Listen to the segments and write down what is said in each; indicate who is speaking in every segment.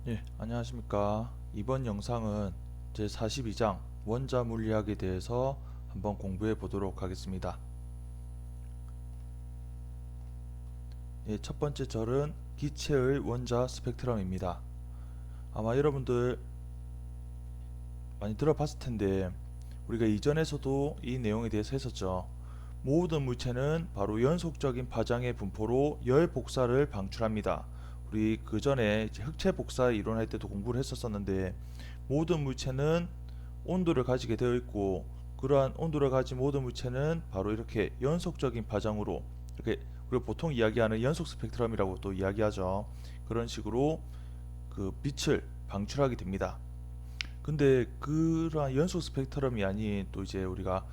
Speaker 1: 예, 안녕하십니까. 이번 영상은 제42장 원자 물리학에 대해서 한번 공부해 보도록 하겠습니다. 예, 첫 번째 절은 기체의 원자 스펙트럼입니다. 아마 여러분들 많이 들어봤을 텐데 우리가 이전에서도 이 내용에 대해서 했었죠. 모든 물체는 바로 연속적인 파장의 분포로 열 복사를 방출합니다. 우리 그 전에 흑체 복사 이론할 때도 공부를 했었었는데 모든 물체는 온도를 가지게 되어 있고 그러한 온도를 가진 모든 물체는 바로 이렇게 연속적인 파장으로 이렇게 우리가 보통 이야기하는 연속 스펙트럼이라고 또 이야기하죠. 그런 식으로 그 빛을 방출하게 됩니다. 근데 그러한 연속 스펙트럼이 아닌 또 이제 우리가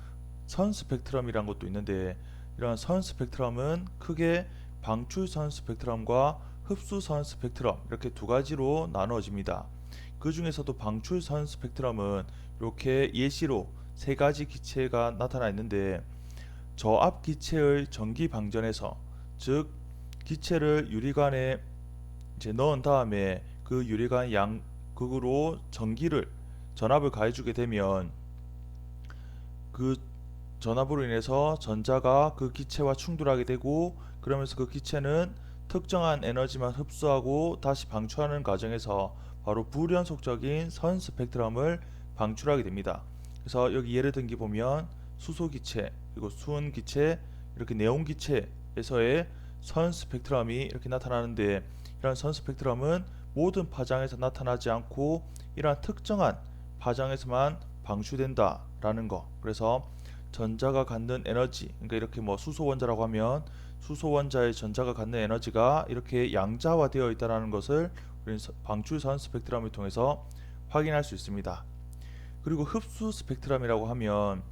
Speaker 1: 선 스펙트럼이란 것도 있는데 이러한 선 스펙트럼은 크게 방출선 스펙트럼과 흡수선 스펙트럼 이렇게 두 가지로 나누어집니다. 그 중에서도 방출선 스펙트럼은 이렇게 예시로 세 가지 기체가 나타나 있는데 저압 기체의 전기 방전에서 즉 기체를 유리관에 이제 넣은 다음에 그 유리관 양극으로 전압을 가해주게 되면 그 전압으로 인해서 전자가 그 기체와 충돌하게 되고 그러면서 그 기체는 특정한 에너지만 흡수하고 다시 방출하는 과정에서 바로 불연속적인 선 스펙트럼을 방출하게 됩니다. 그래서 여기 예를 든 게 보면 수소 기체 그리고 수은 기체 이렇게 네온 기체에서의 선 스펙트럼이 이렇게 나타나는데 이런 선 스펙트럼은 모든 파장에서 나타나지 않고 이러한 특정한 파장에서만 방출된다라는 거. 그래서 전자가 갖는 에너지, 그러니까 이렇게 뭐 수소 원자라고 하면 수소 원자의 전자가 갖는 에너지가 이렇게 양자화되어 있다는 것을 우리는 방출선 스펙트럼을 통해서 확인할 수 있습니다. 그리고 흡수 스펙트럼이라고 하면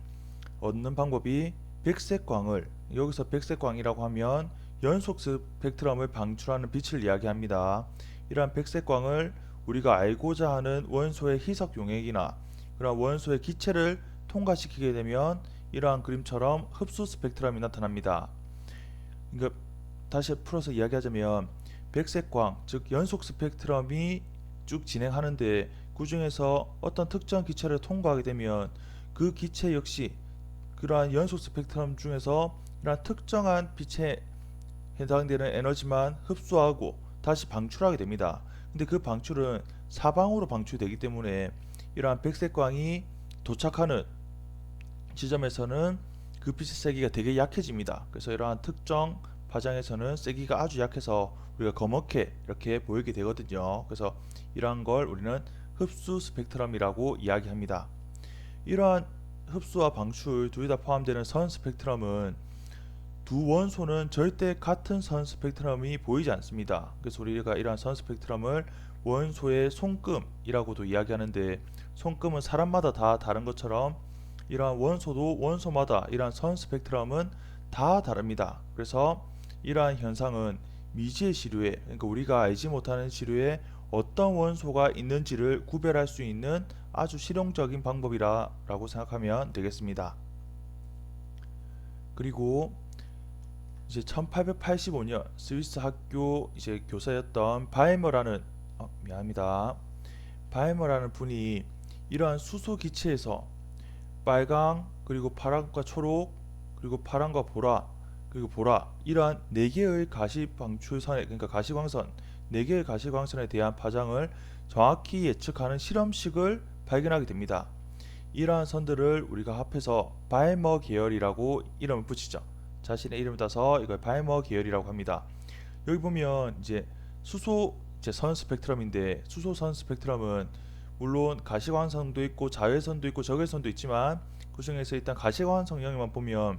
Speaker 1: 얻는 방법이 백색광을 여기서 백색광이라고 하면 연속 스펙트럼을 방출하는 빛을 이야기합니다. 이러한 백색광을 우리가 알고자 하는 원소의 희석 용액이나 그런 원소의 기체를 통과시키게 되면 이러한 그림처럼 흡수 스펙트럼이 나타납니다. 그러니까 다시 풀어서 이야기하자면 백색광 즉 연속 스펙트럼이 쭉 진행하는데 그 중에서 어떤 특정 기체를 통과하게 되면 그 기체 역시 그러한 연속 스펙트럼 중에서 이러한 특정한 빛에 해당되는 에너지만 흡수하고 다시 방출하게 됩니다. 근데 그 방출은 사방으로 방출되기 때문에 이러한 백색광이 도착하는 지점에서는 그 빛의 세기가 되게 약해집니다. 그래서 이러한 특정 파장에서는 세기가 아주 약해서 우리가 검게 이렇게 보이게 되거든요. 그래서 이러한 걸 우리는 흡수 스펙트럼이라고 이야기합니다. 이러한 흡수와 방출 둘 다 포함되는 선 스펙트럼은 두 원소는 절대 같은 선 스펙트럼이 보이지 않습니다. 그래서 우리가 이러한 선 스펙트럼을 원소의 손금이라고도 이야기하는데 손금은 사람마다 다 다른 것처럼 이러한 원소도 원소마다 이러한 선 스펙트럼은 다 다릅니다. 그래서 이러한 현상은 미지의 시류에 그러니까 우리가 알지 못하는 시류에 어떤 원소가 있는지를 구별할 수 있는 아주 실용적인 방법이라고 생각하면 되겠습니다. 그리고 이제 1885년 스위스 학교 이제 교사였던 미안합니다. 바이머라는 분이 이러한 수소 기체에서 빨강 그리고 파랑과 초록 그리고 파랑과 보라 그리고 보라 이러한 네 개의 가시 방출선에 그러니까 가시광선 네 개의 가시광선에 대한 파장을 정확히 예측하는 실험식을 발견하게 됩니다. 이러한 선들을 우리가 합해서 발머 계열이라고 이름을 붙이죠. 자신의 이름을 따서 이걸 발머 계열이라고 합니다. 여기 보면 이제 수소 이제 선 스펙트럼인데 수소 선 스펙트럼은 물론 가시광선도 있고 자외선도 있고 적외선도 있지만 그 중에서 일단 가시광선 영역만 보면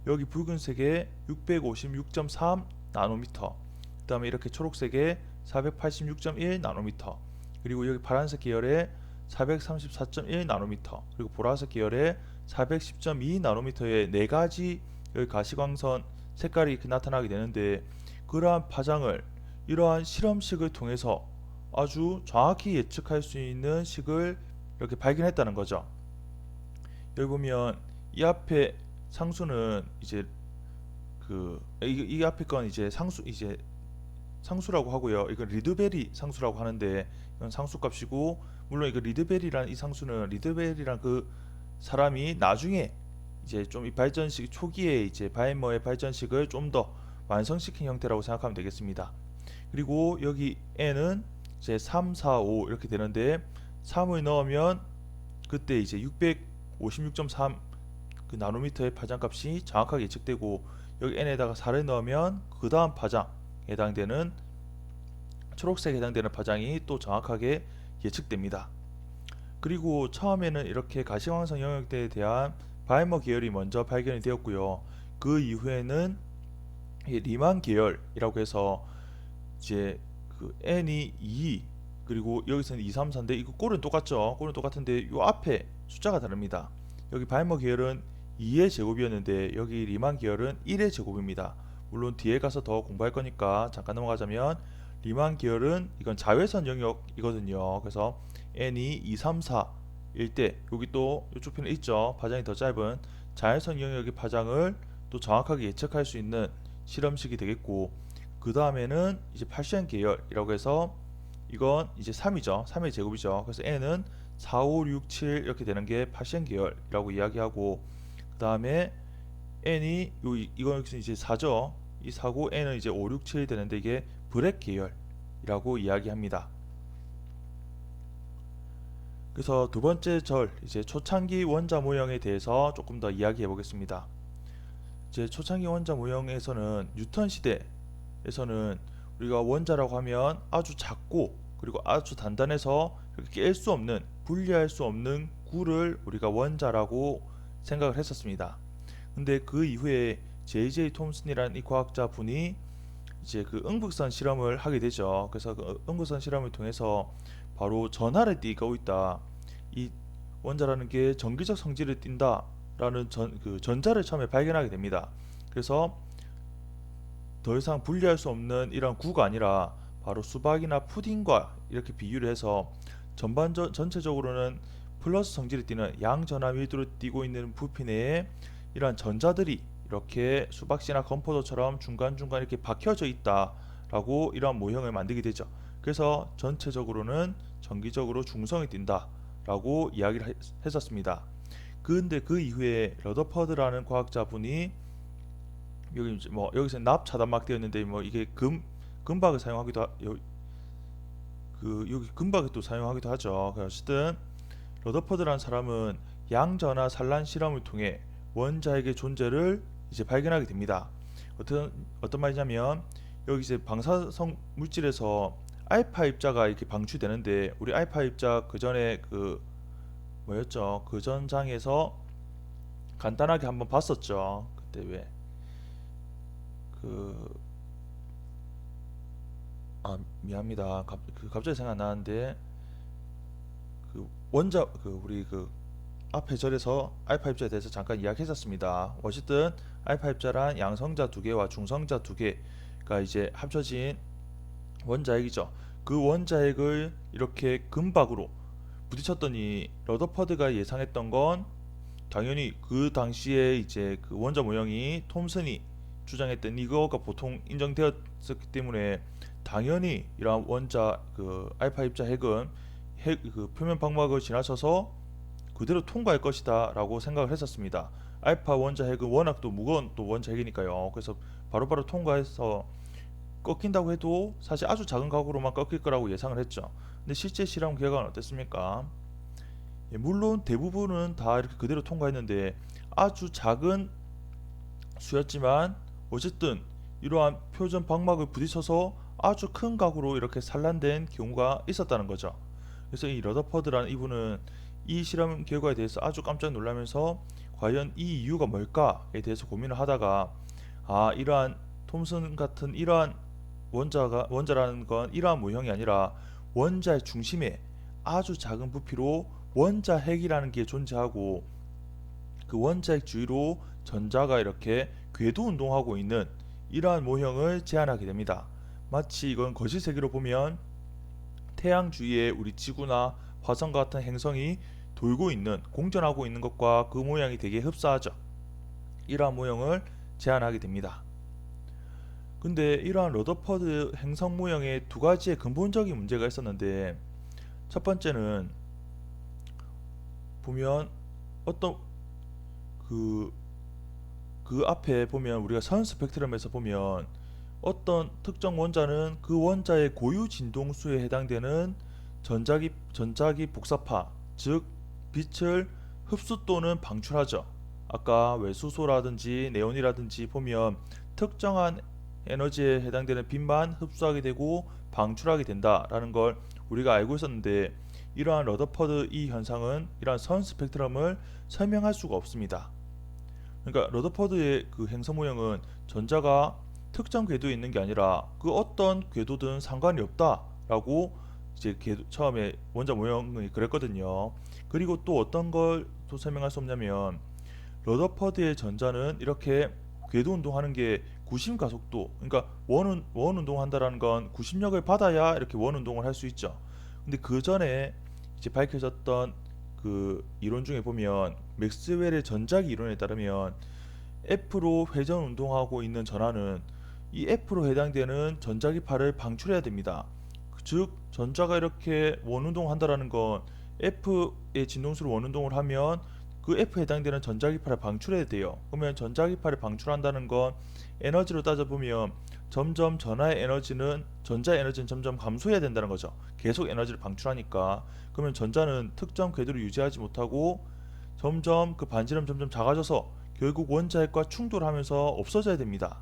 Speaker 1: 여기 붉은색에 656.3 나노미터 그 다음에 이렇게 초록색에 486.1 나노미터 그리고 여기 파란색 계열에 434.1 나노미터 그리고 보라색 계열에 410.2 나노미터의 네 가지 가시광선 색깔이 이렇게 나타나게 되는데 그러한 파장을 이러한 실험식을 통해서 아주 정확히 예측할 수 있는 식을 이렇게 발견했다는 거죠. 여기 보면 이 앞에 상수는 이제 이 앞에 건 이제 상수 이제 상수라고 하고요. 이건 리드베리 상수라고 하는데 이건 상수값이고, 물론 이거 리드베리라는 이 상수는 리드베리란 그 사람이 나중에 이제 좀 이 발전식 초기에 이제 바이머의 발전식을 좀 더 완성시킨 형태라고 생각하면 되겠습니다. 그리고 여기 n은 이제 3, 4, 5 이렇게 되는데 3을 넣으면 그때 이제 656.3 그 나노미터의 파장값이 정확하게 예측되고, 여기 n에다가 4를 넣으면 그 다음 파장에 해당되는 초록색에 해당되는 파장이 또 정확하게 예측됩니다. 그리고 처음에는 이렇게 가시광선 영역대에 대한 바이머 계열이 먼저 발견이 되었고요. 그 이후에는 리만 계열이라고 해서 이제 그 n이 2, 그리고 여기서는 2, 3, 4인데 이거 꼴은 똑같죠. 꼴은 똑같은데 요 앞에 숫자가 다릅니다. 여기 바이머 계열은 2의 제곱이었는데 여기 리만 계열은 1의 제곱입니다. 물론 뒤에 가서 더 공부할 거니까 잠깐 넘어가자면, 리만 계열은 이건 자외선 영역이거든요. 그래서 n이 2, 3, 4일 때 여기 또 이쪽 편에 있죠. 파장이 더 짧은 자외선 영역의 파장을 또 정확하게 예측할 수 있는 실험식이 되겠고, 그 다음에는 이제 팔시안 계열이라고 해서 이건 이제 3이죠. 3의 제곱이죠. 그래서 n은 4, 5, 6, 7 이렇게 되는 게 팔시안 계열이라고 이야기하고, 그 다음에 n이 이건 이제 4죠. 이 4고 n은 이제 5, 6, 7 되는데 이게 브렉 계열이라고 이야기합니다. 그래서 두 번째 절 이제 초창기 원자 모형에 대해서 조금 더 이야기해 보겠습니다. 이제 초창기 원자 모형에서는 뉴턴 시대에서는 우리가 원자라고 하면 아주 작고 그리고 아주 단단해서 이렇게 깰 수 없는, 분리할 수 없는 구를 우리가 원자라고 생각을 했었습니다. 근데 그 이후에 J.J. 톰슨이라는 이 과학자 분이 이제 그 응극선 실험을 하게 되죠. 그래서 그 응극선 실험을 통해서 바로 전하를 띠고 있다. 이 원자라는 게 전기적 성질을 띈다라는 그 전자를 처음에 발견하게 됩니다. 그래서 더 이상 분리할 수 없는 이런 구가 아니라 바로 수박이나 푸딩과 이렇게 비유를 해서 전체적으로는 플러스 성질을 띠는 양전하 밀도를 띠고 있는 부피 내에 이러한 전자들이 이렇게 수박씨나 건포도처럼 중간중간 이렇게 박혀져 있다라고 이러한 모형을 만들게 되죠. 그래서 전체적으로는 전기적으로 중성이 띈다라고 이야기를 했었습니다. 근데 그 이후에 러더퍼드라는 과학자분이 여기 이제 뭐 여기서 납 차단막 되어 있는데 뭐 이게 금박을 사용하기도 여기 금박을 또 사용하기도 하죠. 어쨌든 러더퍼드라는 사람은 양전하 산란 실험을 통해 원자핵의 존재를 이제 발견하게 됩니다. 어떤 말이냐면, 여기 이제 방사성 물질에서 알파 입자가 이렇게 방출되는데, 우리 알파 입자 그 전에 그 뭐였죠? 그 전 장에서 간단하게 한번 봤었죠. 그때 왜 그 미안합니다. 갑자기 생각 안 나는데, 그 원자 우리 그 앞에 절에서 알파 입자에 대해서 잠깐 이야기했었습니다. 어쨌든 알파 입자란 양성자 두 개와 중성자 두 개가 이제 합쳐진 원자핵이죠. 그 원자핵을 이렇게 금박으로 부딪혔더니 러더퍼드가 예상했던 건 당연히 그 당시에 이제 그 원자 모형이 톰슨이 주장했던 이거가 보통 인정되었기 때문에 당연히 이러한 원자 그 알파 입자 핵은 그 표면 방막을 지나쳐서 그대로 통과할 것이다 라고 생각을 했었습니다. 알파 원자 핵은 워낙 또 무거운 또 원자 핵이니까요. 그래서 바로바로 통과해서 꺾인다고 해도 사실 아주 작은 각으로만 꺾일 거라고 예상을 했죠. 근데 실제 실험 결과는 어땠습니까? 물론 대부분은 다 이렇게 그대로 통과했는데 아주 작은 수였지만 어쨌든 이러한 표전 방막을 부딪혀서 아주 큰 각으로 이렇게 산란된 경우가 있었다는 거죠. 그래서 이 러더퍼드라는 이분은 이 실험 결과에 대해서 아주 깜짝 놀라면서 과연 이 이유가 뭘까에 대해서 고민을 하다가, 이러한 톰슨 같은 이러한 원자라는 건 이러한 모형이 아니라 원자의 중심에 아주 작은 부피로 원자핵이라는 게 존재하고, 그 원자핵 주위로 전자가 이렇게 궤도 운동하고 있는 이러한 모형을 제안하게 됩니다. 마치 이건 거실 세계로 보면 태양 주위에 우리 지구나 화성과 같은 행성이 돌고 있는, 공전하고 있는 것과 그 모양이 되게 흡사하죠. 이러한 모형을 제안하게 됩니다. 근데 이러한 러더퍼드 행성 모형에 두 가지의 근본적인 문제가 있었는데, 첫 번째는 보면 어떤 그, 그 앞에 보면 우리가 선 스펙트럼에서 보면 어떤 특정 원자는 그 원자의 고유 진동수에 해당되는 전자기 복사파, 즉 빛을 흡수 또는 방출하죠. 아까 왜 수소라든지 네온이라든지 보면 특정한 에너지에 해당되는 빛만 흡수하게 되고 방출하게 된다라는 걸 우리가 알고 있었는데, 이러한 러더퍼드 이 현상은 이러한 선 스펙트럼을 설명할 수가 없습니다. 그러니까 러더퍼드의 그 행성 모형은 전자가 특정 궤도에 있는 게 아니라 그 어떤 궤도든 상관이 없다라고 이제 처음에 원자 모형이 그랬거든요. 그리고 또 어떤 걸 또 설명할 수 없냐면, 러더퍼드의 전자는 이렇게 궤도 운동하는 게 구심 가속도, 그러니까 원 운동한다라는 건 구심력을 받아야 이렇게 원 운동을 할 수 있죠. 근데 그 전에 이제 밝혀졌던 그 이론 중에 보면 맥스웰의 전자기 이론에 따르면 F로 회전 운동하고 있는 전하는 이 F로 해당되는 전자기파를 방출해야 됩니다. 즉 전자가 이렇게 원운동한다라는 건 F의 진동수로 원운동을 하면 그 F에 해당되는 전자기파를 방출해야 돼요. 그러면 전자기파를 방출한다는 건 에너지로 따져보면 점점 전자 에너지는 점점 감소해야 된다는 거죠. 계속 에너지를 방출하니까. 그러면 전자는 특정 궤도를 유지하지 못하고 점점 그 반지름 점점 작아져서 결국 원자핵과 충돌하면서 없어져야 됩니다.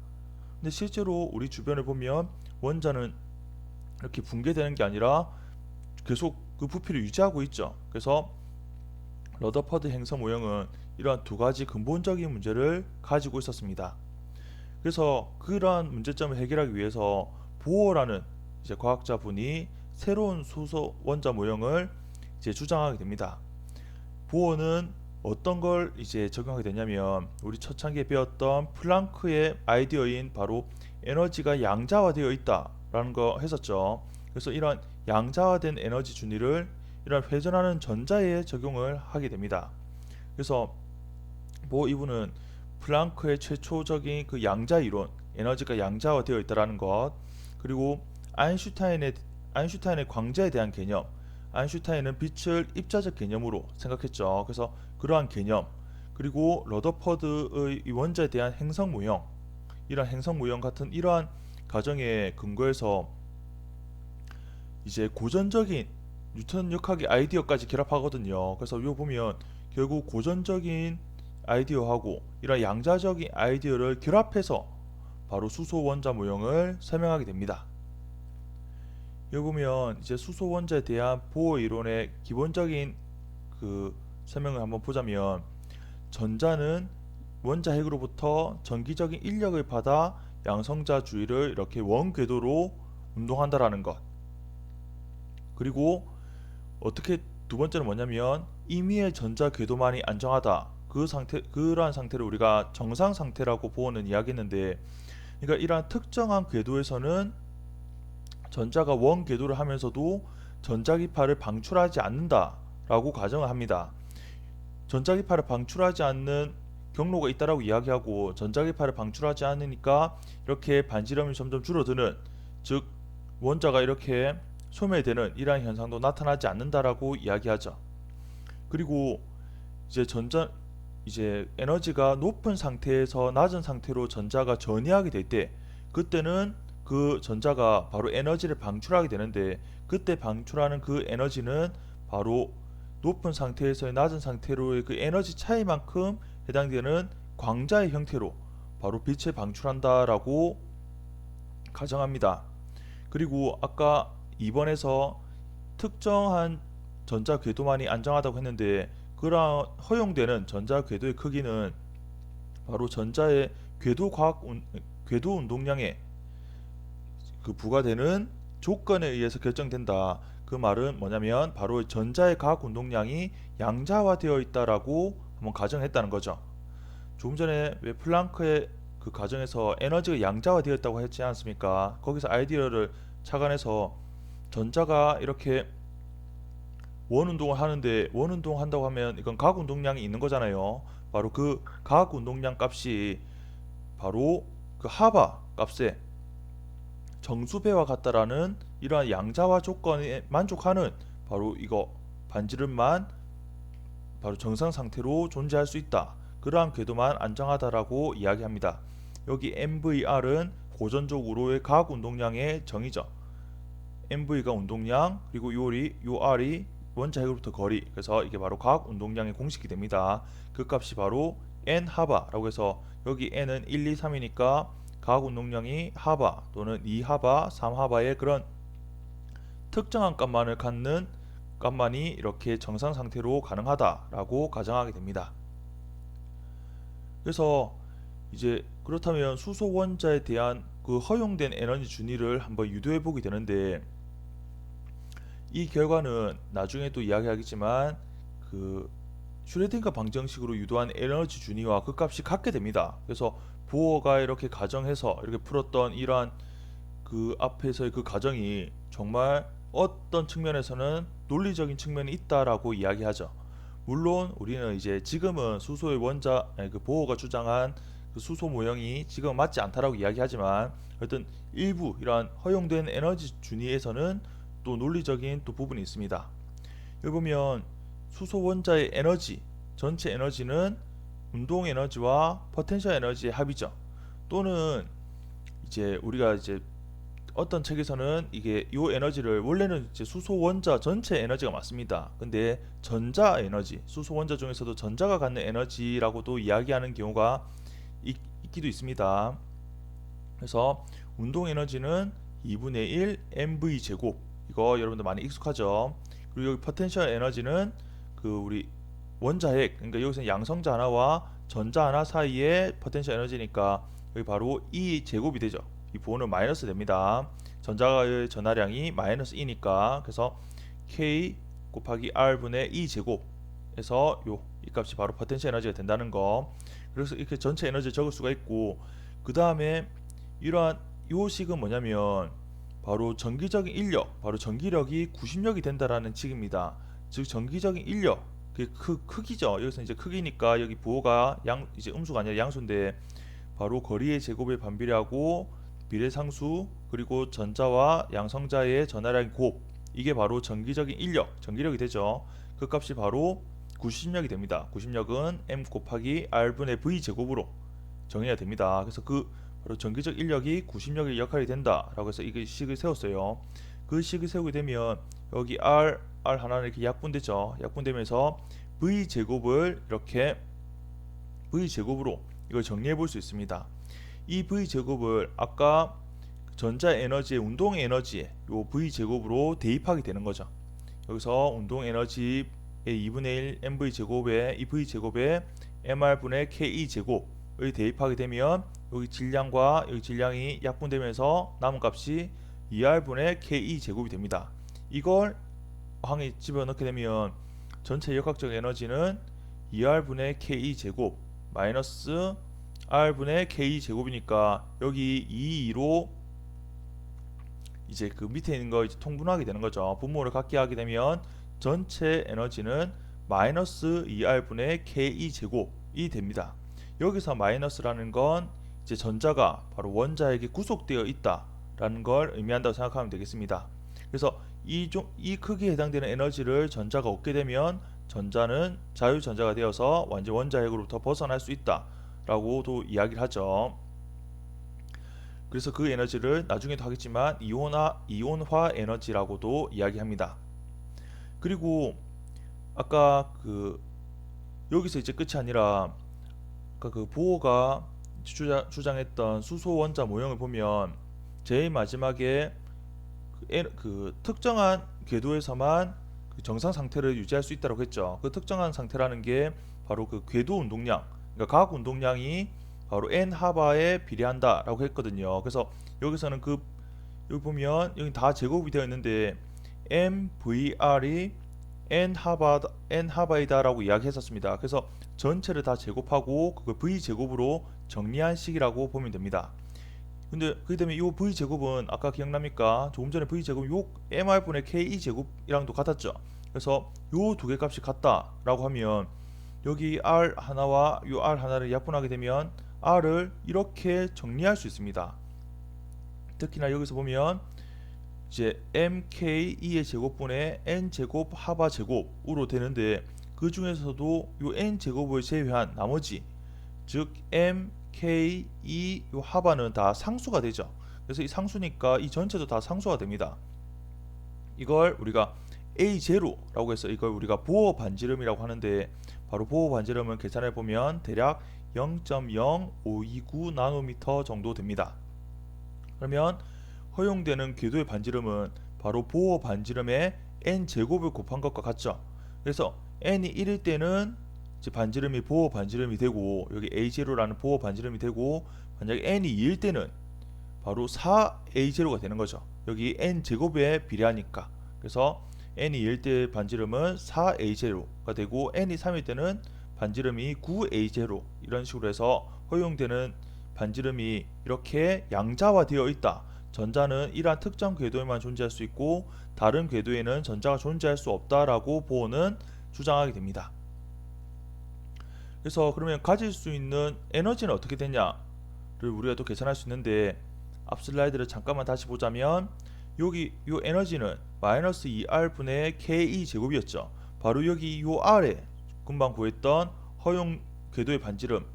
Speaker 1: 근데 실제로 우리 주변을 보면 원자는 이렇게 붕괴되는 게 아니라 계속 그 부피를 유지하고 있죠. 그래서 러더퍼드 행성 모형은 이러한 두 가지 근본적인 문제를 가지고 있었습니다. 그래서 그러한 문제점을 해결하기 위해서 보어라는 이제 과학자분이 새로운 수소 원자 모형을 이제 주장하게 됩니다. 보어는 어떤 걸 이제 적용하게 되냐면, 우리 초창기에 배웠던 플랑크의 아이디어인 바로 에너지가 양자화되어 있다라는 거 했었죠. 그래서 이런 양자화된 에너지 준위를 이런 회전하는 전자에 적용을 하게 됩니다. 그래서 뭐 이분은 플랑크의 최초적인 그 양자 이론, 에너지가 양자화되어 있다라는 것, 그리고 아인슈타인의 광자에 대한 개념, 아인슈타인은 빛을 입자적 개념으로 생각했죠. 그래서 그러한 개념, 그리고 러더퍼드의 이 원자에 대한 행성 모형, 이러한 행성 모형 같은 이러한 가정에 근거해서 이제 고전적인 뉴턴 역학의 아이디어까지 결합하거든요. 그래서 이거 보면 결국 고전적인 아이디어하고 이런 양자적인 아이디어를 결합해서 바로 수소 원자 모형을 설명하게 됩니다. 여기 보면 이제 수소 원자에 대한 보어 이론의 기본적인 그 설명을 한번 보자면, 전자는 원자 핵으로부터 전기적인 인력을 받아 양성자 주위를 이렇게 원 궤도로 운동한다라는 것. 그리고 어떻게 두 번째는 뭐냐면, 임의의 전자 궤도만이 안정하다. 그러한 상태를 우리가 정상 상태라고 보어는 이야기했는데, 그러니까 이러한 특정한 궤도에서는 전자가 원 궤도를 하면서도 전자기파를 방출하지 않는다라고 가정을 합니다. 전자기파를 방출하지 않는 경로가 있다라고 이야기하고, 전자기파를 방출하지 않으니까 이렇게 반지름이 점점 줄어드는, 즉 원자가 이렇게 소멸되는 이러한 현상도 나타나지 않는다라고 이야기하죠. 그리고 이제 에너지가 높은 상태에서 낮은 상태로 전자가 전이하게 될 때, 그때는 그 전자가 바로 에너지를 방출하게 되는데, 그때 방출하는 그 에너지는 바로 높은 상태에서 낮은 상태로의 그 에너지 차이만큼 해당되는 광자의 형태로 바로 빛을 방출한다라고 가정합니다. 그리고 아까 2번에서 특정한 전자 궤도만이 안정하다고 했는데, 그러한 허용되는 전자 궤도의 크기는 바로 전자의 궤도 운동량에 그 부과되는 조건에 의해서 결정된다. 그 말은 뭐냐면 바로 전자의 과학 운동량이 양자화되어 있다라고 한번 가정했다는 거죠. 조금 전에 왜 플랑크의 그 가정에서 에너지가 양자화되었다고 했지 않습니까? 거기서 아이디어를 착안해서 전자가 이렇게 원 운동을 하는데, 원 운동한다고 하면 이건 과학 운동량이 있는 거잖아요. 바로 그 과학 운동량 값이 바로 그 하바 값에 정수배와 같다라는 이러한 양자와 조건에 만족하는 바로 이거 반지름만 바로 정상 상태로 존재할 수 있다. 그러한 궤도만 안정하다라고 이야기합니다. 여기 MVR은 고전적으로의 각 운동량의 정의죠. MV가 운동량, 그리고 요 R이 원자핵으로부터 거리. 그래서 이게 바로 각 운동량의 공식이 됩니다. 그 값이 바로 N 하바라고 해서 여기 N은 1, 2, 3이니까 각 운동량이 하바 또는 2 하바, 3 하바의 그런 특정한 값만을 갖는 값만이 이렇게 정상 상태로 가능하다라고 가정하게 됩니다. 그래서 이제 그렇다면 수소 원자에 대한 그 허용된 에너지 준위를 한번 유도해 보게 되는데, 이 결과는 나중에 또 이야기하겠지만 그 슈레딩거 방정식으로 유도한 에너지 준위와 그 값이 같게 됩니다. 그래서 보어가 이렇게 가정해서 이렇게 풀었던 이러한 그 앞에서의 그 가정이 정말 어떤 측면에서는 논리적인 측면이 있다라고 이야기하죠. 물론 우리는 이제 지금은 수소의 그 보어가 주장한 그 수소 모형이 지금 맞지 않다라고 이야기하지만, 어떤 일부 이러한 허용된 에너지 준위에서는 또 논리적인 또 부분이 있습니다. 여기 보면 수소 원자의 에너지, 전체 에너지는 운동 에너지와 포텐셜 에너지의 합이죠. 또는 이제 우리가 이제 어떤 책에서는 이게 요 에너지를 원래는 이제 수소 원자 전체 에너지가 맞습니다. 근데 전자 에너지, 수소 원자 중에서도 전자가 갖는 에너지라고도 이야기하는 경우가 있기도 있습니다. 그래서 운동 에너지는 2분의 1 mv 제곱, 이거 여러분들 많이 익숙하죠. 그리고 여기 포텐셜 에너지는 그 우리 원자핵, 그러니까 여기서 양성자 하나와 전자 하나 사이의 포텐셜 에너지니까 여기 바로 E 제곱이 되죠. 이 부호는 마이너스 됩니다. 전자의 전하량이 마이너스 E니까, 그래서 K 곱하기 R분의 E 제곱에서 이 값이 바로 포텐셜 에너지가 된다는 거. 그래서 이렇게 전체 에너지를 적을 수가 있고, 그 다음에 이러한 요 식은 뭐냐면 바로 전기적인 인력, 바로 전기력이 90력이 된다라는 칙입니다. 즉 전기적인 인력, 그 크기죠. 여기서 이제 크기니까 여기 부호가 이제 음수가 아니라 양수인데 바로 거리의 제곱에 반비례하고 비례상수, 그리고 전자와 양성자의 전하량의 곱, 이게 바로 전기적인 인력, 전기력이 되죠. 그 값이 바로 90력이 됩니다. 90력은 m 곱하기 r분의 v 제곱으로 정해야 됩니다. 그래서 그 바로 전기적 인력이 90력의 역할이 된다라고 해서 이 식을 세웠어요. 그 식을 세우게 되면 여기 r 하나는 이렇게 약분되죠. 약분되면서 v 제곱을 이렇게 v 제곱으로 이걸 정리해 볼 수 있습니다. 이 v 제곱을 아까 전자 에너지의 운동 에너지에 요 v 제곱으로 대입하게 되는 거죠. 여기서 운동 에너지의 2분의 1 mv 제곱에 이 v 제곱에 mr분의 ke 제곱을 대입하게 되면 여기 질량과 여기 질량이 약분되면서 남은 값이 2r분의 ke 제곱이 됩니다. 이걸 항에 집어넣게 되면 전체 역학적 에너지는 2r분의 ke 제곱 마이너스 r분의 ke 제곱이니까 여기 2로 이제 그 밑에 있는 거 이제 통분하게 되는 거죠. 분모를 같게 하게 되면 전체 에너지는 마이너스 2r분의 ke 제곱이 됩니다. 여기서 마이너스라는 건 이제 전자가 바로 원자에게 구속되어 있다라는 걸 의미한다고 생각하면 되겠습니다. 그래서 이 크기에 해당되는 에너지를 전자가 얻게 되면 전자는 자유전자가 되어서 완전 원자핵으로부터 벗어날 수 있다라고도 이야기를 하죠. 그래서 그 에너지를 나중에도 하겠지만 이온화 에너지라고도 이야기합니다. 그리고 아까 그 여기서 이제 끝이 아니라 아까 그 보어가 주장했던 수소 원자 모형을 보면 제일 마지막에 그 특정한 궤도에서만 그 정상 상태를 유지할 수 있다고 했죠. 그 특정한 상태라는 게 바로 그 궤도 운동량, 그러니까 각 운동량이 바로 n 하바에 비례한다라고 했거든요. 그래서 여기서는 여기 보면 여기 다 제곱이 되어 있는데 MVR이 n 하바이다라고 이야기했었습니다. 그래서 전체를 다 제곱하고 그걸 v 제곱으로 정리한 식이라고 보면 됩니다. 근데 그렇게 되면 이 v 제곱은 아까 기억납니까? 조금 전에 v 제곱 요 mr분의 ke 제곱이랑도 같았죠. 그래서 요 두 개 값이 같다라고 하면 여기 r 하나와 요 r 하나를 약분하게 되면 r을 이렇게 정리할 수 있습니다. 특히나 여기서 보면 이제 mk2의 제곱분의 n제곱 하바 제곱으로 되는데 그 중에서도 요 n제곱을 제외한 나머지 즉 mk2 요 하바는 다 상수가 되죠. 그래서 이 상수니까 이 전체도 다 상수가 됩니다. 이걸 우리가 A0라고 해서 이걸 우리가 보호 반지름이라고 하는데 바로 보호 반지름은 계산해 보면 대략 0.0529 나노미터 정도 됩니다. 그러면 허용되는 궤도의 반지름은 바로 보호 반지름의 n제곱을 곱한 것과 같죠. 그래서 n이 1일 때는 이제 반지름이 보호 반지름이 되고 여기 A0라는 보호 반지름이 되고 만약에 n이 2일 때는 바로 4A0가 되는 거죠. 여기 n제곱에 비례하니까. 그래서 n이 2일 때 반지름은 4A0가 되고 n이 3일 때는 반지름이 9A0 이런 식으로 해서 허용되는 반지름이 이렇게 양자화되어 있다. 전자는 이러한 특정 궤도에만 존재할 수 있고 다른 궤도에는 전자가 존재할 수 없다라고 보어는 주장하게 됩니다. 그래서 그러면 가질 수 있는 에너지는 어떻게 되냐를 우리가 또 계산할 수 있는데 앞 슬라이드를 잠깐만 다시 보자면 여기 요 에너지는 마이너스 2R 분의 Ke 제곱이었죠. 바로 여기 요 R에 금방 구했던 허용 궤도의 반지름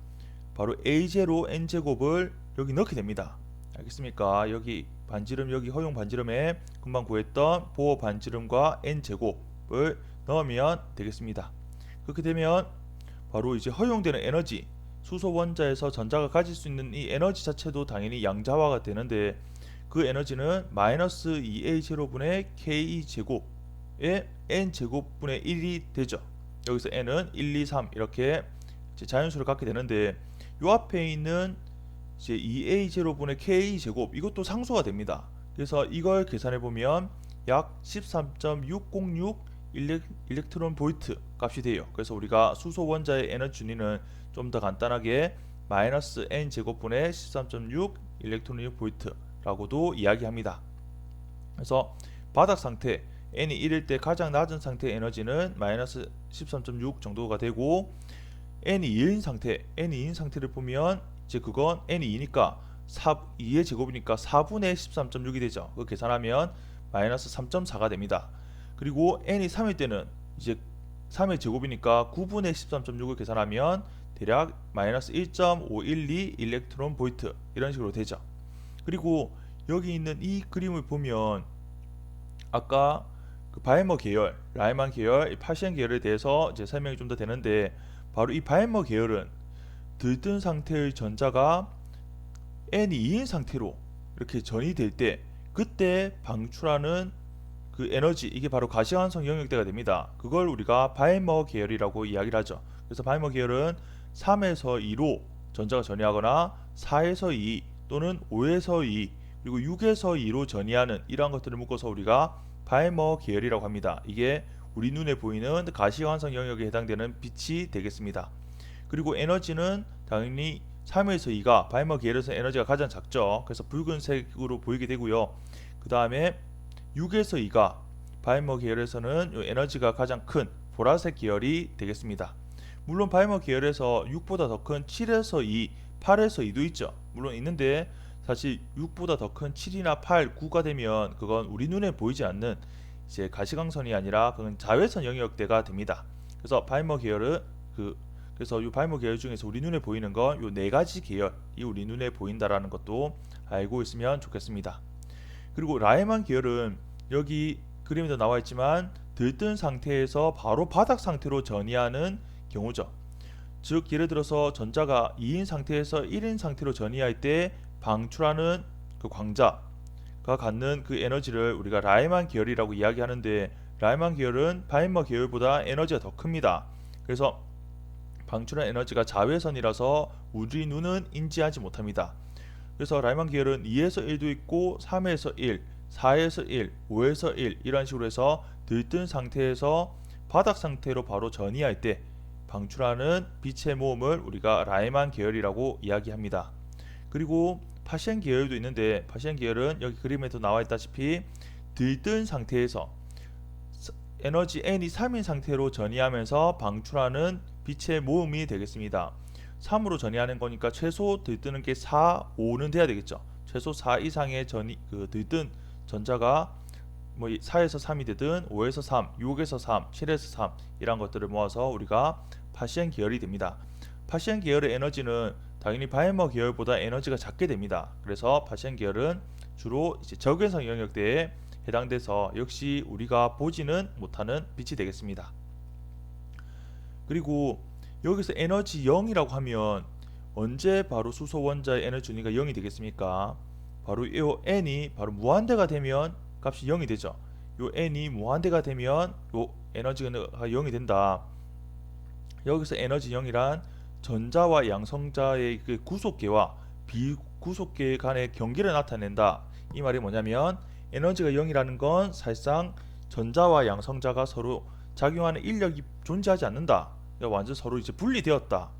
Speaker 1: 바로 A0 N제곱을 여기 넣게 됩니다. 알겠습니까? 여기 반지름 여기 허용 반지름에 금방 구했던 보호 반지름과 N제곱을 넣으면 되겠습니다. 그렇게 되면 바로 이제 허용되는 에너지 수소 원자에서 전자가 가질 수 있는 이 에너지 자체도 당연히 양자화가 되는데 그 에너지는 마이너스 2A0분의 Ke 제곱의 N제곱분의 1이 되죠. 여기서 N은 1, 2, 3 이렇게 이제 자연수를 갖게 되는데 요 앞에 있는 이제 2A0분의 Ke 제곱 이것도 상수가 됩니다. 그래서 이걸 계산해 보면 약 13.606 일렉트론 볼트 값이 돼요. 그래서 우리가 수소 원자의 에너지 준위는 좀 더 간단하게 마이너스 n 제곱분의 13.6 일렉트론 볼트라고도 이야기합니다. 그래서 바닥 상태 n이 1일 때 가장 낮은 상태의 에너지는 마이너스 13.6 정도가 되고 n이 2인 상태를 보면 이제 그건 n이 2니까 2의 제곱이니까 4분의 13.6이 되죠. 그거 계산하면 마이너스 3.4가 됩니다. 그리고 n이 3일 때는 이제 3의 제곱이니까 9분의 13.6을 계산하면 대략 마이너스 1.512 일렉트론 볼트 이런 식으로 되죠. 그리고 여기 있는 이 그림을 보면 아까 그 바이머 계열, 라이만 계열, 파시엔 계열에 대해서 이제 설명이 좀 더 되는데 바로 이 바이머 계열은 들뜬 상태의 전자가 n이 2인 상태로 이렇게 전이 될 때 그때 방출하는 그 에너지 이게 바로 가시환성 영역대가 됩니다. 그걸 우리가 바이머 계열이라고 이야기를 하죠. 그래서 바이머 계열은 3에서 2로 전자가 전이하거나 4에서 2 또는 5에서 2 그리고 6에서 2로 전이하는 이러한 것들을 묶어서 우리가 바이머 계열이라고 합니다. 이게 우리 눈에 보이는 가시환성 영역에 해당되는 빛이 되겠습니다. 그리고 에너지는 당연히 3에서 2가 바이머 계열에서 에너지가 가장 작죠. 그래서 붉은색으로 보이게 되고요. 그 다음에 6에서 2가 바이머 계열에서는 이 에너지가 가장 큰 보라색 계열이 되겠습니다. 물론 바이머 계열에서 6보다 더 큰 7에서 2, 8에서 2도 있죠. 물론 있는데 사실 6보다 더 큰 7이나 8, 9가 되면 그건 우리 눈에 보이지 않는 이제 가시광선이 아니라 그건 자외선 영역대가 됩니다. 그래서 바이머 계열은 그래서 이 바이머 계열 중에서 우리 눈에 보이는 건 이 네 가지 계열이 우리 눈에 보인다라는 것도 알고 있으면 좋겠습니다. 그리고 라이만 계열은 여기 그림에도 나와 있지만 들뜬 상태에서 바로 바닥 상태로 전이하는 경우죠. 즉 예를 들어서 전자가 2인 상태에서 1인 상태로 전이할 때 방출하는 그 광자가 갖는 그 에너지를 우리가 라이만 계열이라고 이야기하는데 라이만 계열은 바이머 계열보다 에너지가 더 큽니다. 그래서 방출한 에너지가 자외선이라서 우리 눈은 인지하지 못합니다. 그래서 라이만 계열은 2에서 1도 있고 3에서 1, 4에서 1, 5에서 1 이런 식으로 해서 들뜬 상태에서 바닥 상태로 바로 전이할 때 방출하는 빛의 모험을 우리가 라이만 계열이라고 이야기합니다. 그리고 파시엔 계열도 있는데 파시엔 계열은 여기 그림에도 나와 있다시피 들뜬 상태에서 에너지 n이 3인 상태로 전이하면서 방출하는 빛의 모음이 되겠습니다. 3으로 전이하는 거니까 최소 들뜨는 게 4, 5는 돼야 되겠죠. 최소 4 이상의 들뜬 전자가 뭐 4에서 3이 되든 5에서 3, 6에서 3, 7에서 3 이런 것들을 모아서 우리가 파시엔 계열이 됩니다. 파시엔 계열의 에너지는 당연히 바이머 계열보다 에너지가 작게 됩니다. 그래서 파시엔 계열은 주로 이제 적외선 영역대에 해당돼서 역시 우리가 보지는 못하는 빛이 되겠습니다. 그리고 여기서 에너지 0이라고 하면 언제 바로 수소 원자의 에너지 준위가 0이 되겠습니까? 바로 이 n이 바로 무한대가 되면 값이 0이 되죠. 요 n이 무한대가 되면 요 에너지가 0이 된다. 여기서 에너지 0이란 전자와 양성자의 그 구속계와 비구속계 간의 경계를 나타낸다. 이 말이 뭐냐면 에너지가 0이라는 건 사실상 전자와 양성자가 서로 작용하는 인력이 존재하지 않는다. 완전 서로 이제 분리되었다.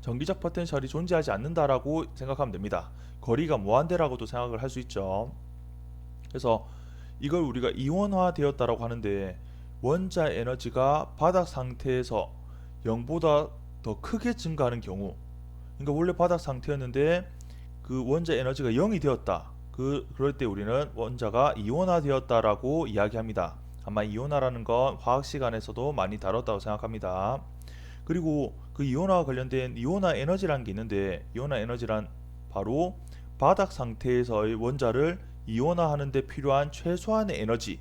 Speaker 1: 전기적 포텐셜이 존재하지 않는다라고 생각하면 됩니다. 거리가 무한대라고도 생각을 할 수 있죠. 그래서 이걸 우리가 이온화 되었다라고 하는데 원자 에너지가 바닥 상태에서 0보다 더 크게 증가하는 경우, 그러니까 원래 바닥 상태였는데 그 원자 에너지가 0이 되었다. 그럴 때 우리는 원자가 이온화 되었다라고 이야기합니다. 아마 이온화라는 건 화학 시간에서도 많이 다뤘다고 생각합니다. 그리고 그 이온화와 관련된 이온화 에너지라는 게 있는데, 이온화 에너지란 바로 바닥 상태에서의 원자를 이온화하는 데 필요한 최소한의 에너지,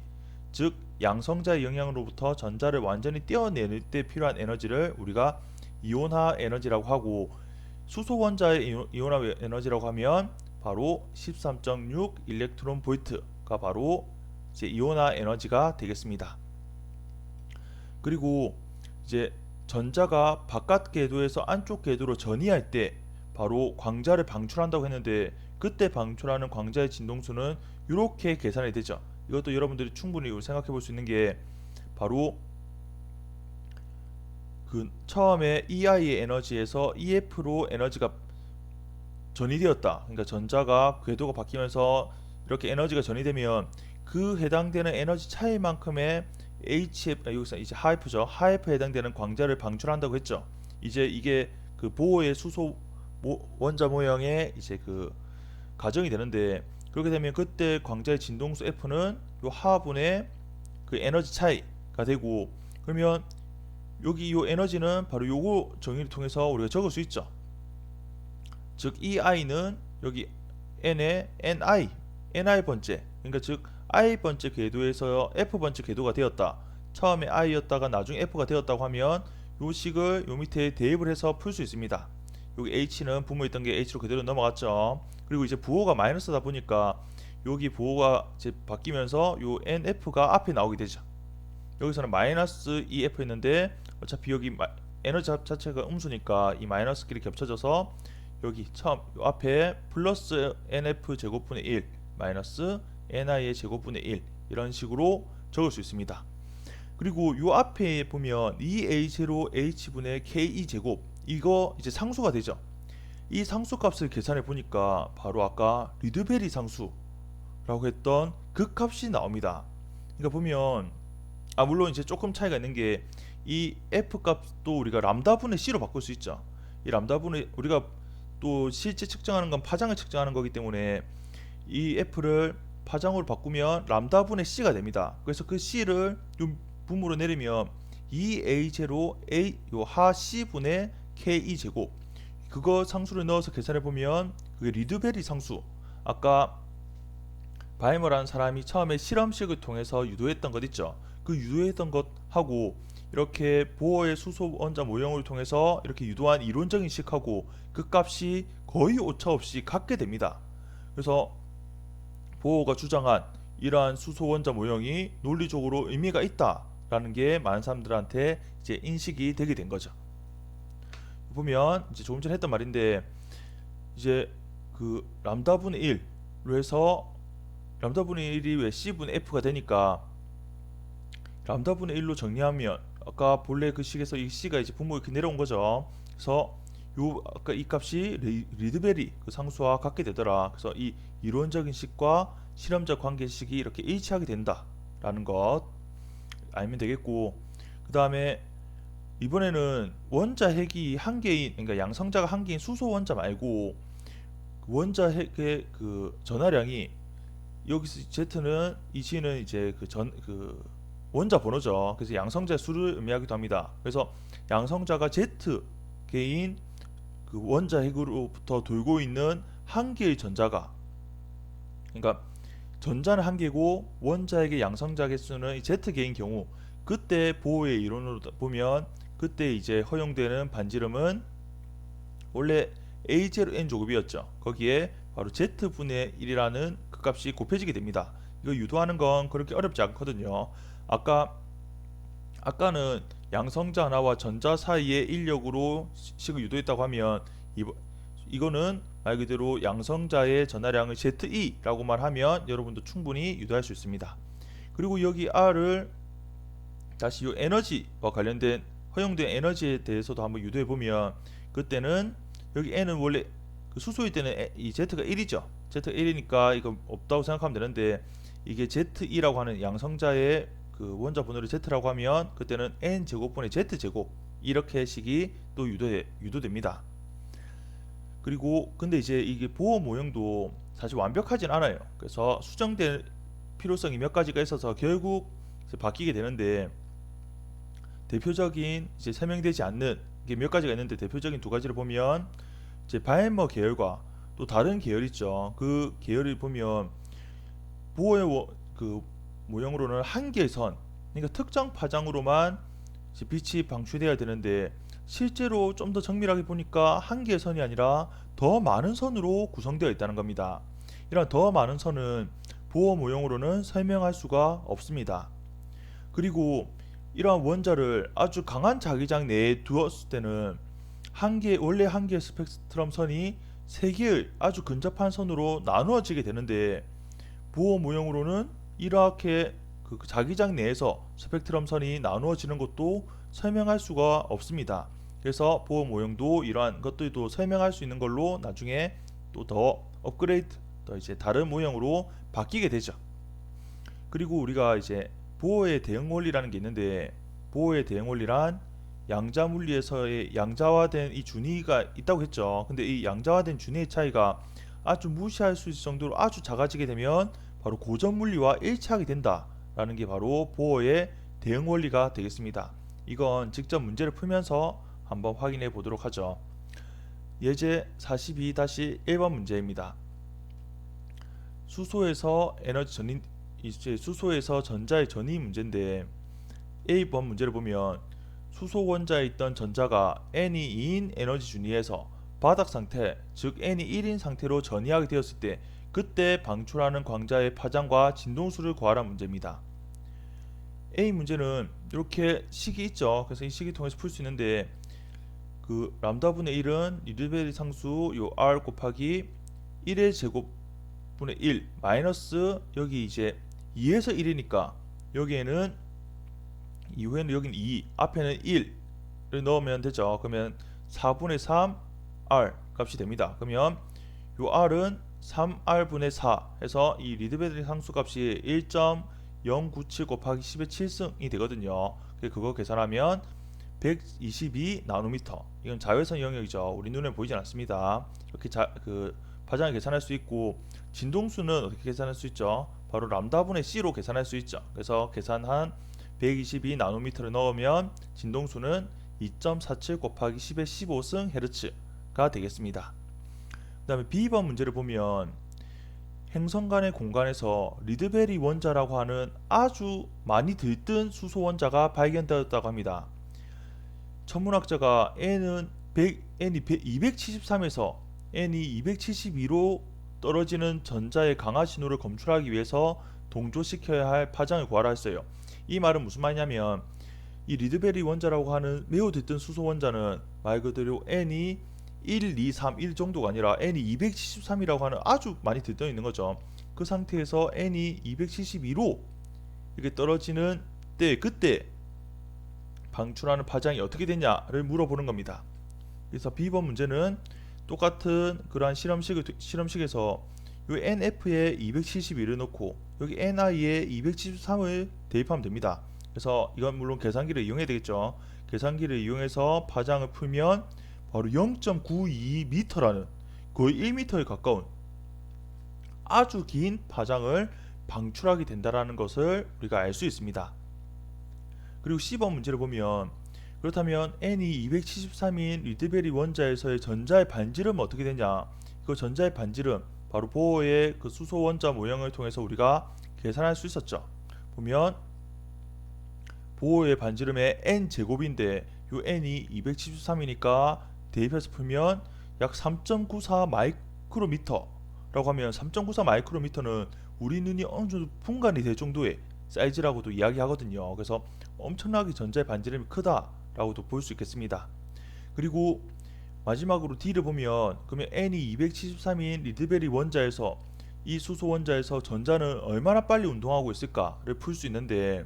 Speaker 1: 즉 양성자의 영향으로부터 전자를 완전히 떼어낼 때 필요한 에너지를 우리가 이온화 에너지라고 하고, 수소 원자의 이온화 에너지라고 하면 바로 13.6 일렉트론 볼트가 바로 이제 이온화 에너지가 되겠습니다. 그리고 이제 전자가 바깥 궤도에서 안쪽 궤도로 전이할 때 바로 광자를 방출한다고 했는데, 그때 방출하는 광자의 진동수는 이렇게 계산이 되죠. 이것도 여러분들이 충분히 생각해 볼 수 있는 게 바로 그 처음에 EI의 에너지에서 EF로 에너지가 전이되었다. 그러니까 전자가 궤도가 바뀌면서 이렇게 에너지가 전이되면 그 해당되는 에너지 차이만큼의 HF, 여기서 이제 하이프죠. 하이프에 해당되는 광자를 방출한다고 했죠. 이제 이게 그 보호의 수소 원자 모형의 이제 그 가정이 되는데, 그렇게 되면 그때 광자의 진동수 F는 요 하분의 그 에너지 차이가 되고, 그러면 여기 요 에너지는 바로 요거 정의를 통해서 우리가 적을 수 있죠. 즉 EI는 여기 N의 NI 번째, 그러니까 즉 I 번째 궤도에서 F 번째 궤도가 되었다. 처음에 I였다가 나중에 F가 되었다고 하면 요 식을 요 밑에 대입을 해서 풀 수 있습니다. 여기 H는 분모했던 게 H로 그대로 넘어갔죠. 그리고 이제 부호가 마이너스다 보니까 여기 부호가 이제 바뀌면서 요 NF가 앞에 나오게 되죠. 여기서는 마이너스 EF 했는데 어차피 여기 에너지 자체가 음수니까 이 마이너스끼리 겹쳐져서 여기 처음 요 앞에 플러스 NF 제곱분의 1 마이너스 NI의 제곱분의 1 이런 식으로 적을 수 있습니다. 그리고 요 앞에 보면 2A0 H분의 KE 제곱, 이거 이제 상수가 되죠. 이 상수 값을 계산해 보니까 바로 아까 리드베리 상수라고 했던 그 값이 나옵니다. 그러니까 보면 물론 이제 조금 차이가 있는 게 이 F 값도 우리가 람다분의 C로 바꿀 수 있죠. 이 람다분의 우리가 또 실제 측정하는 건 파장을 측정하는 거기 때문에 이 F를 파장으로 바꾸면 람다분의 C가 됩니다. 그래서 그 C를 요 분모로 내리면 2A0 요 하 C분의 KE 제곱, 그거 상수를 넣어서 계산해 보면 그게 리드베리 상수, 아까 바이머라는 사람이 처음에 실험식을 통해서 유도했던 것 있죠. 그 유도했던 것하고 이렇게 보어의 수소 원자 모형을 통해서 이렇게 유도한 이론적인 식하고 그 값이 거의 오차 없이 같게 됩니다. 그래서 보어가 주장한 이러한 수소 원자 모형이 논리적으로 의미가 있다라는 게 많은 사람들한테 이제 인식이 되게 된 거죠. 보면 이제 조금 전에 했던 말인데, 이제 그 람다분의 1로 해서 람다분의 1이 왜 C분의 F가 되니까 람다분의 1로 정리하면 아까 본래 그 식에서 이 C가 이제 분모 이렇게 내려온 거죠. 그래서 요 아까 이 값이 리드베리 그 상수와 같게 되더라. 그래서 이 이론적인 식과 실험적 관계식이 이렇게 일치하게 된다라는 것 알면 되겠고, 그 다음에 이번에는 원자 핵이 한 개인, 그러니까 양성자가 한 개인 수소 원자 말고 원자핵의 그 전하량이 여기서 Z는 이 G는 이제 그 원자 번호죠. 그래서 양성자의 수를 의미하기도 합니다. 그래서 양성자가 Z 개인 그 원자핵으로부터 돌고 있는 한 개의 전자가, 그러니까 전자는 한 개고 원자핵의 양성자 개수는 Z 개인 경우, 그때 보호의 이론으로 보면 그때 이제 허용되는 반지름은 원래 A0N 조급이었죠. 거기에 바로 Z분의 1이라는 그 값이 곱해지게 됩니다. 이거 유도하는 건 그렇게 어렵지 않거든요. 아까는 양성자 하나와 전자 사이의 인력으로 식을 유도했다고 하면 이거는 말 그대로 양성자의 전하량을 ZE라고 말하면 여러분도 충분히 유도할 수 있습니다. 그리고 여기 R을 다시 이 에너지와 관련된 허용된 에너지에 대해서도 한번 유도해 보면, 그때는 여기 N은 원래 그 수소일 때는 이 Z가 1이죠. Z가 1이니까 이거 없다고 생각하면 되는데, 이게 ZE라고 하는 양성자의 그 원자 번호를 Z라고 하면 그때는 N 제곱분의 Z 제곱 이렇게 식이 또 유도됩니다. 그리고 근데 이제 이게 보호 모형도 사실 완벽하진 않아요. 그래서 수정될 필요성이 몇 가지가 있어서 결국 바뀌게 되는데, 대표적인 이제 설명되지 않는 게 몇 가지가 있는데, 대표적인 두 가지를 보면 이제 바이머 계열과 또 다른 계열 있죠. 그 계열을 보면 보호의 그 모형으로는 한 개의 선, 그러니까 특정 파장으로만 이제 빛이 방출되어야 되는데, 실제로 좀 더 정밀하게 보니까 한 개의 선이 아니라 더 많은 선으로 구성되어 있다는 겁니다. 이런 더 많은 선은 보호 모형으로는 설명할 수가 없습니다. 그리고 이러한 원자를 아주 강한 자기장 내에 두었을 때는 원래 한 개의 스펙트럼 선이 세 개의 아주 근접한 선으로 나누어지게 되는데, 보호 모형으로는 이렇게 그 자기장 내에서 스펙트럼 선이 나누어지는 것도 설명할 수가 없습니다. 그래서 보호 모형도 이러한 것들도 설명할 수 있는 걸로 나중에 또 더 업그레이드, 더 이제 다른 모형으로 바뀌게 되죠. 그리고 우리가 이제 보호의 대응 원리라는 게 있는데, 보호의 대응 원리란 양자 물리에서의 양자화된 이 준위가 있다고 했죠. 근데 이 양자화된 준위의 차이가 아주 무시할 수 있을 정도로 아주 작아지게 되면 바로 고전 물리와 일치하게 된다라는 게 바로 보호의 대응 원리가 되겠습니다. 이건 직접 문제를 풀면서 한번 확인해 보도록 하죠. 예제 42-1번 문제입니다. 수소에서 에너지 전이 이제 수소에서 전자의 전이 문제인데, A번 문제를 보면 수소 원자에 있던 전자가 N이 2인 에너지 준위에서 바닥 상태, 즉 N이 1인 상태로 전이하게 되었을 때 그때 방출하는 광자의 파장과 진동수를 구하라는 문제입니다. A 문제는 이렇게 식이 있죠. 그래서 이 식을 통해서 풀 수 있는데, 그 람다분의 1은 리드베리 상수 요 R 곱하기 1의 제곱분의 1 마이너스 여기 이제 2에서 1이니까 여기에는 이후에는 여기는 2 앞에는 1을 넣으면 되죠. 그러면 4분의 3 R 값이 됩니다. 그러면 요 R은 3R분의 4 해서 이 리드베리 상수 값이 1.097 곱하기 10의 7승이 되거든요. 그거 계산하면 122 나노미터. 이건 자외선 영역이죠. 우리 눈에 보이진 않습니다. 이렇게 파장을 계산할 수 있고, 진동수는 어떻게 계산할 수 있죠? 바로 람다분의 C로 계산할 수 있죠. 그래서 계산한 122 나노미터를 넣으면 진동수는 2.47 곱하기 10의 15승 헤르츠가 되겠습니다. 그 다음에 B번 문제를 보면 행성 간의 공간에서 리드베리 원자라고 하는 아주 많이 들뜬 수소 원자가 발견되었다고 합니다. 천문학자가 N이 273에서 N이 272로 떨어지는 전자의 강화 신호를 검출하기 위해서 동조시켜야 할 파장을 구하라 했어요. 이 말은 무슨 말이냐면, 이 리드베리 원자라고 하는 매우 들뜬 수소 원자는 말 그대로 N이 1, 2, 3, 1 정도가 아니라 N이 273이라고 하는 아주 많이 들떠 있는 거죠. 그 상태에서 N이 272로 이렇게 떨어지는 때, 그때 방출하는 파장이 어떻게 되냐를 물어보는 겁니다. 그래서 B번 문제는 똑같은 그러한 실험식에서 요 NF에 271을 넣고 여기 NI에 273을 대입하면 됩니다. 그래서 이건 물론 계산기를 이용해야 되겠죠. 계산기를 이용해서 파장을 풀면 바로 0.92m라는 거의 1m에 가까운 아주 긴 파장을 방출하게 된다는 것을 우리가 알 수 있습니다. 그리고 C번 문제를 보면 그렇다면 N이 273인 리드베리 원자에서의 전자의 반지름은 어떻게 되냐? 그 전자의 반지름 바로 보호의 그 수소 원자 모형을 통해서 우리가 계산할 수 있었죠. 보면 보호의 반지름의 n 제곱인데 요 n이 273이니까 대입해서 풀면 약 3.94 마이크로미터라고 하면 3.94 마이크로미터는 우리 눈이 어느 정도 분간이 될 정도의 사이즈라고도 이야기하거든요. 그래서 엄청나게 전자의 반지름이 크다라고도 볼 수 있겠습니다. 그리고 마지막으로 D를 보면 그러면 N이 273인 리드베리 원자에서 이 수소 원자에서 전자는 얼마나 빨리 운동하고 있을까를 풀 수 있는데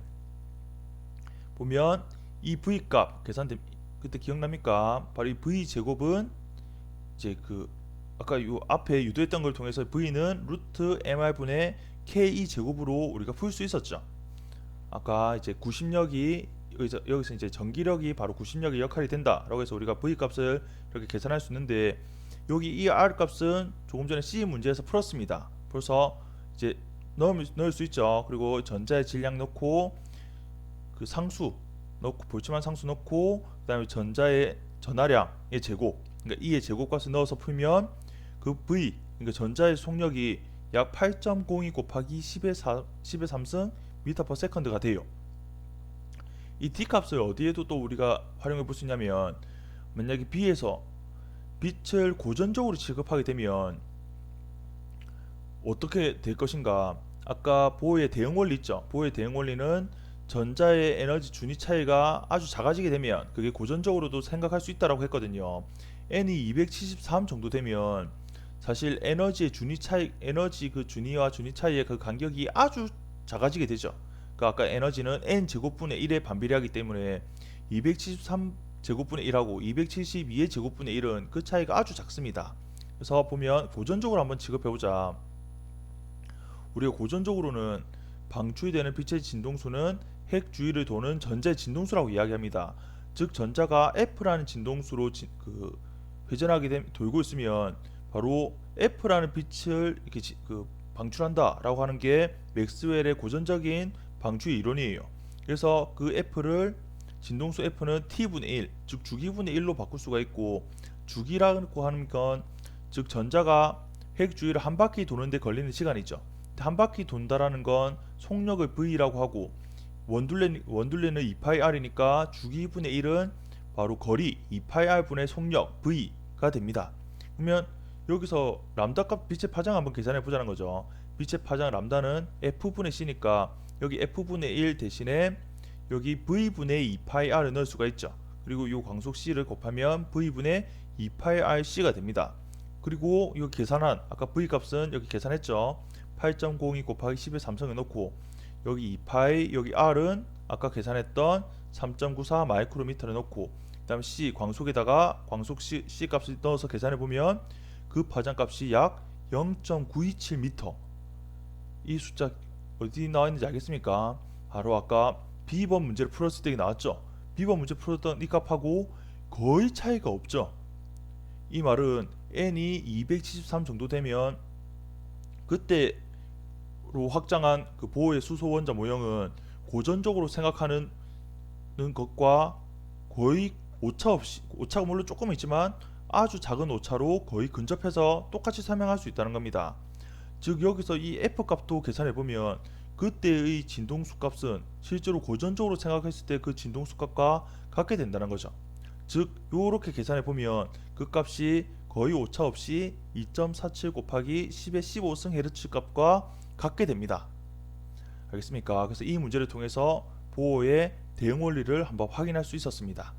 Speaker 1: 보면 이 V 값 계산됨 그때 기억납니까? 바로 이 V 제곱은 이제 그 아까 요 앞에 유도했던 걸 통해서 V는 루트 mr 분의 ke 제곱으로 우리가 풀 수 있었죠. 아까 이제 구심력이 여기서 이제 전기력이 바로 구심력의 역할이 된다라고 해서 우리가 V 값을 이렇게 계산할 수 있는데 여기 이 R 값은 조금 전에 C 문제에서 풀었습니다. 벌써 이제 넣을 수 있죠. 그리고 전자의 질량 넣고 그 상수 넣고 볼츠만 상수 넣고 그다음에 전자의 전하량의 제곱 그러니까 E의 제곱값을 넣어서 풀면 그 V 그러니까 전자의 속력이 약 8.02 곱하기 10의 3승 미터 퍼 세컨드가 돼요. 이 D 값을 어디에도 또 우리가 활용해 볼 수 있냐면 만약에 B에서 빛을 고전적으로 취급하게 되면 어떻게 될 것인가? 아까 보호의 대응 원리 있죠. 보호의 대응 원리는 전자의 에너지 준위 차이가 아주 작아지게 되면 그게 고전적으로도 생각할 수 있다라고 했거든요. N이 273 정도 되면 사실 에너지의 준위 차이, 에너지 그 준위와 준위 차이의 그 간격이 아주 작아지게 되죠. 그 아까 에너지는 n 제곱분의 1에 반비례하기 때문에 273 제곱분의 1하고 272의 제곱분의 1은 그 차이가 아주 작습니다. 그래서 보면 고전적으로 한번 취급해보자. 우리가 고전적으로는 방출이 되는 빛의 진동수는 핵 주위를 도는 전자의 진동수라고 이야기합니다. 즉 전자가 F라는 진동수로 회전하게 돌고 있으면 바로 F라는 빛을 이렇게 방출한다라고 하는 게 맥스웰의 고전적인 방출 이론이에요. 그래서 그 F를 진동수 F는 T분의 1, 즉 주기분의 1로 바꿀 수가 있고 주기라고 하는 건 즉 전자가 핵 주위를 한 바퀴 도는데 걸리는 시간이죠. 한 바퀴 돈다라는 건 속력을 V라고 하고 원둘레는 2πr이니까 주기분의 1은 바로 거리 2πr 분의 속력 V가 됩니다. 그러면 여기서 람다 값 빛의 파장 한번 계산해 보자는 거죠. 빛의 파장 람다는 F분의 C니까 여기 F분의 1 대신에 여기 V분의 2πr을 넣을 수가 있죠. 그리고 이 광속 C를 곱하면 V분의 2πrC가 됩니다. 그리고 이 계산한 아까 V 값은 여기 계산했죠. 8.02 곱하기 10의 3승을 넣고 여기 2파이 여기 R은 아까 계산했던 3.94 마이크로미터를 넣고 그 다음 C 광속에다가 광속 C 값을 넣어서 계산해 보면 그 파장 값이 약 0.927m. 이 숫자 어디 나와 있는지 알겠습니까? 바로 아까 B번 문제를 풀었을 때 나왔죠. B번 문제 풀었던 이 값하고 거의 차이가 없죠. 이 말은 N이 273 정도 되면 그때로 확장한 그 보호의 수소 원자 모형은 고전적으로 생각하는 것과 거의 오차 없이, 오차가 물론 조금 있지만 아주 작은 오차로 거의 근접해서 똑같이 설명할 수 있다는 겁니다. 즉 여기서 이 F 값도 계산해 보면 그때의 진동수 값은 실제로 고전적으로 생각했을 때 그 진동수 값과 같게 된다는 거죠. 즉 요렇게 계산해 보면 그 값이 거의 오차 없이 2.47 곱하기 10의 15승 헤르츠 값과 같게 됩니다. 알겠습니까? 그래서 이 문제를 통해서 보호의 대응 원리를 한번 확인할 수 있었습니다.